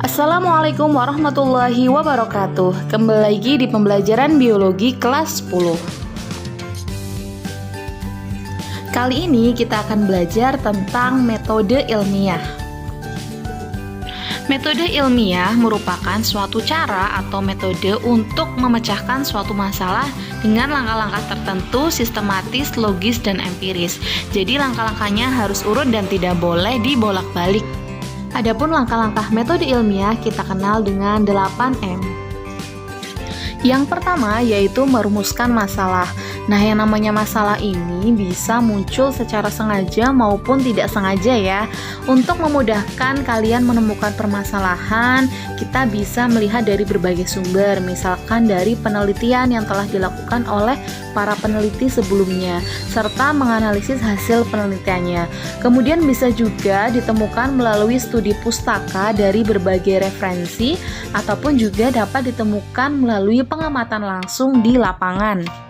Assalamualaikum warahmatullahi wabarakatuh. Kembali lagi di pembelajaran biologi kelas 10. Kali ini kita akan belajar tentang metode ilmiah. Metode ilmiah merupakan suatu cara atau metode untuk memecahkan suatu masalah dengan langkah-langkah tertentu, sistematis, logis, dan empiris. Jadi langkah-langkahnya harus urut dan tidak boleh dibolak-balik. Adapun langkah-langkah metode ilmiah kita kenal dengan 8M. Yang pertama yaitu merumuskan masalah. Nah, yang namanya masalah ini bisa muncul secara sengaja maupun tidak sengaja ya. Untuk memudahkan kalian menemukan permasalahan, kita bisa melihat dari berbagai sumber, misalkan dari penelitian yang telah dilakukan oleh para peneliti sebelumnya, serta menganalisis hasil penelitiannya. Kemudian bisa juga ditemukan melalui studi pustaka dari berbagai referensi, ataupun juga dapat ditemukan melalui pengamatan langsung di lapangan.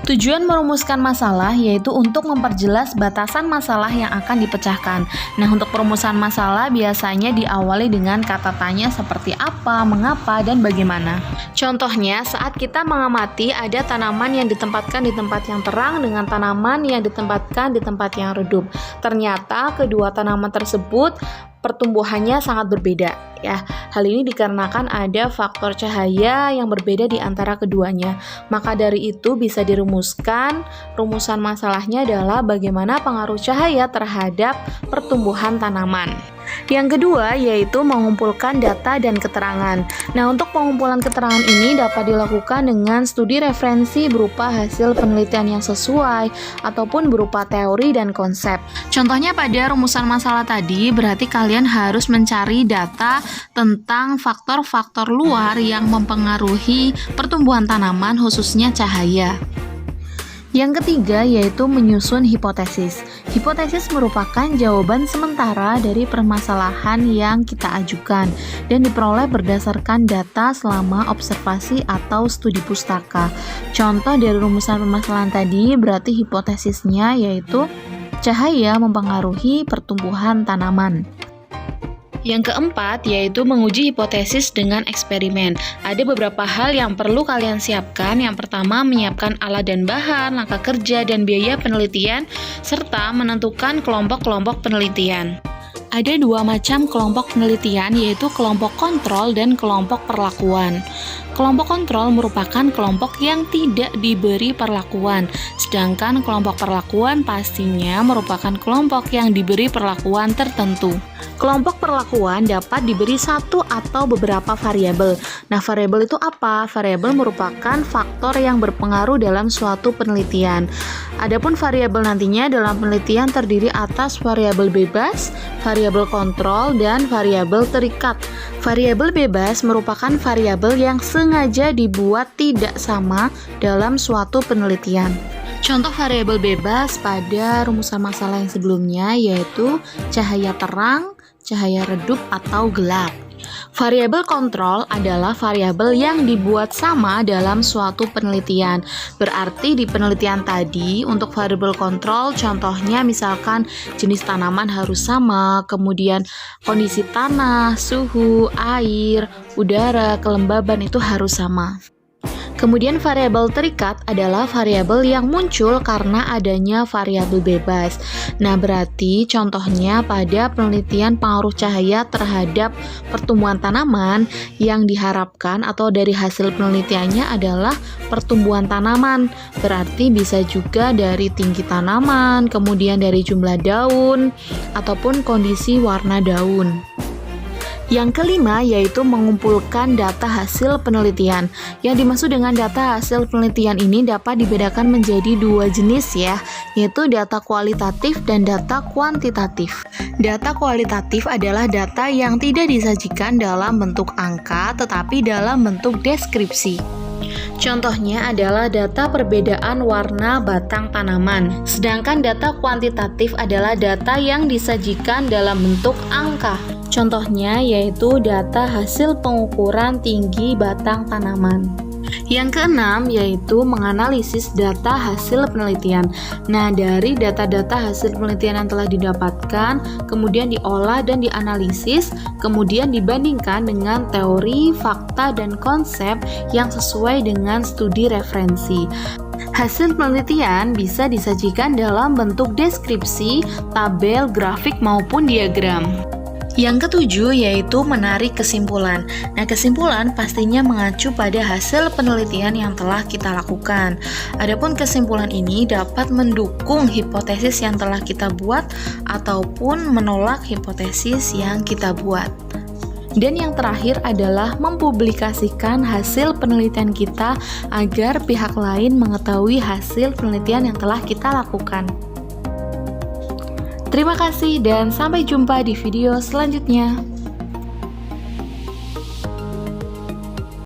Tujuan merumuskan masalah yaitu untuk memperjelas batasan masalah yang akan dipecahkan. Nah, untuk perumusan masalah biasanya diawali dengan kata tanya seperti apa, mengapa, dan bagaimana. Contohnya, saat kita mengamati ada tanaman yang ditempatkan di tempat yang terang dengan tanaman yang ditempatkan di tempat yang redup. Ternyata kedua tanaman tersebut pertumbuhannya sangat berbeda ya. Hal ini dikarenakan ada faktor cahaya yang berbeda di antara keduanya. Maka dari itu bisa dirumuskan, rumusan masalahnya adalah bagaimana pengaruh cahaya terhadap pertumbuhan tanaman. Yang kedua yaitu mengumpulkan data dan keterangan. Nah, untuk pengumpulan keterangan ini dapat dilakukan dengan studi referensi berupa hasil penelitian yang sesuai ataupun berupa teori dan konsep. Contohnya pada rumusan masalah tadi berarti kalian harus mencari data tentang faktor-faktor luar yang mempengaruhi pertumbuhan tanaman khususnya cahaya. Yang ketiga yaitu menyusun hipotesis. Hipotesis merupakan jawaban sementara dari permasalahan yang kita ajukan dan diperoleh berdasarkan data selama observasi atau studi pustaka. Contoh dari rumusan permasalahan tadi berarti hipotesisnya yaitu cahaya mempengaruhi pertumbuhan tanaman. Yang keempat yaitu menguji hipotesis dengan eksperimen. Ada beberapa hal yang perlu kalian siapkan. Yang pertama, menyiapkan alat dan bahan, langkah kerja dan biaya penelitian, serta menentukan kelompok-kelompok penelitian. Ada dua macam kelompok penelitian yaitu kelompok kontrol dan kelompok perlakuan. Kelompok kontrol merupakan kelompok yang tidak diberi perlakuan, sedangkan kelompok perlakuan pastinya merupakan kelompok yang diberi perlakuan tertentu. Kelompok perlakuan dapat diberi satu atau beberapa variabel. Nah, variabel itu apa? Variabel merupakan faktor yang berpengaruh dalam suatu penelitian. Adapun variabel nantinya dalam penelitian terdiri atas variabel bebas, variabel kontrol, dan variabel terikat. Variabel bebas merupakan variabel yang sengaja dibuat tidak sama dalam suatu penelitian. Contoh variabel bebas pada rumusan masalah yang sebelumnya yaitu cahaya terang, cahaya redup, atau gelap. Variabel kontrol adalah variabel yang dibuat sama dalam suatu penelitian. Berarti di penelitian tadi untuk variabel kontrol contohnya misalkan jenis tanaman harus sama, kemudian kondisi tanah, suhu, air, udara, kelembaban itu harus sama. Kemudian variabel terikat adalah variabel yang muncul karena adanya variabel bebas. Nah, berarti contohnya pada penelitian pengaruh cahaya terhadap pertumbuhan tanaman yang diharapkan atau dari hasil penelitiannya adalah pertumbuhan tanaman. Berarti bisa juga dari tinggi tanaman, kemudian dari jumlah daun, ataupun kondisi warna daun. Yang kelima yaitu mengumpulkan data hasil penelitian. Yang dimaksud dengan data hasil penelitian ini dapat dibedakan menjadi dua jenis ya, yaitu data kualitatif dan data kuantitatif. Data kualitatif adalah data yang tidak disajikan dalam bentuk angka tetapi dalam bentuk deskripsi. Contohnya adalah data perbedaan warna batang tanaman. Sedangkan data kuantitatif adalah data yang disajikan dalam bentuk angka. Contohnya yaitu data hasil pengukuran tinggi batang tanaman. Yang keenam yaitu menganalisis data hasil penelitian. Nah, dari data-data hasil penelitian yang telah didapatkan, kemudian diolah dan dianalisis, kemudian dibandingkan dengan teori, fakta, dan konsep yang sesuai dengan studi referensi. Hasil penelitian bisa disajikan dalam bentuk deskripsi, tabel, grafik, maupun diagram. Yang ketujuh yaitu menarik kesimpulan. Nah, kesimpulan pastinya mengacu pada hasil penelitian yang telah kita lakukan. Adapun kesimpulan ini dapat mendukung hipotesis yang telah kita buat ataupun menolak hipotesis yang kita buat. Dan yang terakhir adalah mempublikasikan hasil penelitian kita agar pihak lain mengetahui hasil penelitian yang telah kita lakukan. Terima kasih dan sampai jumpa di video selanjutnya.